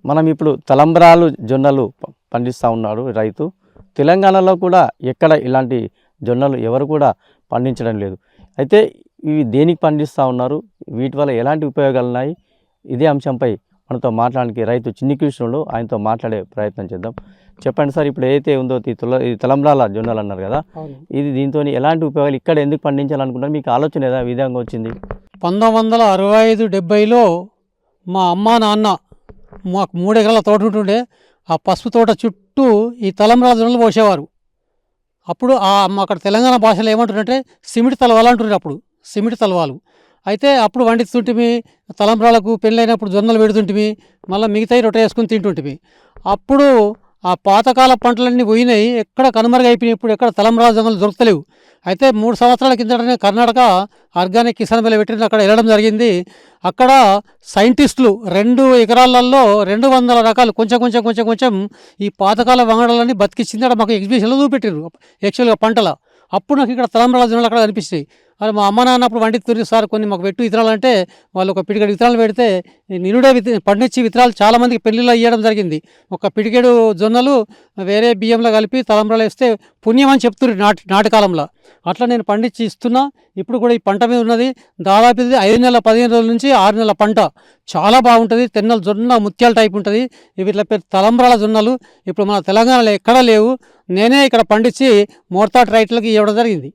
మనం ఇప్పుడు తలంబ్రాలు జొన్నలు పండిస్తూ ఉన్నాడు రైతు. తెలంగాణలో కూడా ఎక్కడ ఇలాంటి జొన్నలు ఎవరు కూడా పండించడం లేదు. అయితే ఇవి దేనికి పండిస్తూ ఉన్నారు, వీటి వల్ల ఎలాంటి ఉపయోగాలు ఉన్నాయి, ఇదే అంశంపై మనతో మాట్లాడడానికి రైతు చిన్ని కృష్ణుడు, ఆయనతో మాట్లాడే ప్రయత్నం చేద్దాం. చెప్పండి సార్, ఇప్పుడు ఏదైతే ఉందో ఈ తలంబ్రాల జొన్నలు అన్నారు కదా, ఇది దీంతో ఎలాంటి ఉపయోగాలు, ఇక్కడ ఎందుకు పండించాలనుకుంటారు, మీకు ఆలోచన ఏదా విధంగా వచ్చింది? 1965-70లో మా అమ్మ నాన్న మాకు 3 ఎకరాల తోట ఉంటుండే. ఆ పసుపు తోట చుట్టూ ఈ తలంబ్రాల జొన్నలు పోసేవారు. అప్పుడు అక్కడ తెలంగాణ భాషలో ఏమంటుందంటే సిమిటి తలవాలు అంటున్నారు. అప్పుడు సిమిటి తలవాలు అయితే అప్పుడు వండిస్తుంటిమి. తలంబ్రాలకు పెళ్ళైనప్పుడు జొన్నలు పెడుతుంటిమి, మళ్ళీ మిగతాయి రొట్టె వేసుకుని తింటుంటిమి. అప్పుడు ఆ పాతకాల పంటలన్నీ పోయినాయి, ఎక్కడ కనుమరుగైపోయినాయి. ఇప్పుడు ఎక్కడ తలంబ్రాల జొన్నలు దొరకలేవు. అయితే 3 సంవత్సరాల కిందటనే కర్ణాటక ఆర్గానిక్ కిసాన్ మేళ పెట్టిన అక్కడ వెళ్ళడం జరిగింది. అక్కడ సైంటిస్టులు 2 ఎకరాలలో 200 రకాలు కొంచెం ఈ పాతకాల వంగడాలన్నీ బతికిచ్చింది. అక్కడ మాకు ఎగ్జిబిషన్లో చూపెట్టారు యాక్చువల్గా పంటల. అప్పుడు నాకు ఇక్కడ తలంబ్రాల జొన్నలు అక్కడ కనిపిస్తాయి. అది మా అమ్మ నాన్న అప్పుడు వండితున్నారు సార్, కొన్ని మాకు పెట్టు విత్తనాలు అంటే వాళ్ళు ఒక పిడికెడు విత్తనాలు పెడితే నిరుడే పండించి విత్తనాలు చాలామందికి పెళ్ళిళ్ళు ఇవ్వడం జరిగింది. ఒక పిడికెడు జొన్నలు వేరే బియ్యంలో కలిపి తలంబ్రాలు వేస్తే పుణ్యం అని చెప్తున్నారు నాటి కాలంలో. అట్లా నేను పండించి ఇస్తున్నా. ఇప్పుడు కూడా ఈ పంట మీద ఉన్నది. దాదాపు ఇది 5 నెలల 15 రోజుల నుంచి 6 నెలల పంట. చాలా బాగుంటుంది. తెన్నల జొన్న ముత్యాల టైప్ ఉంటుంది. ఇవి ఇట్లా తలంబ్రాల జొన్నలు ఇప్పుడు మన తెలంగాణలో ఎక్కడా లేవు. నేనే ఇక్కడ పండించి మోర్తాట్ రైతులకు ఇవ్వడం జరిగింది.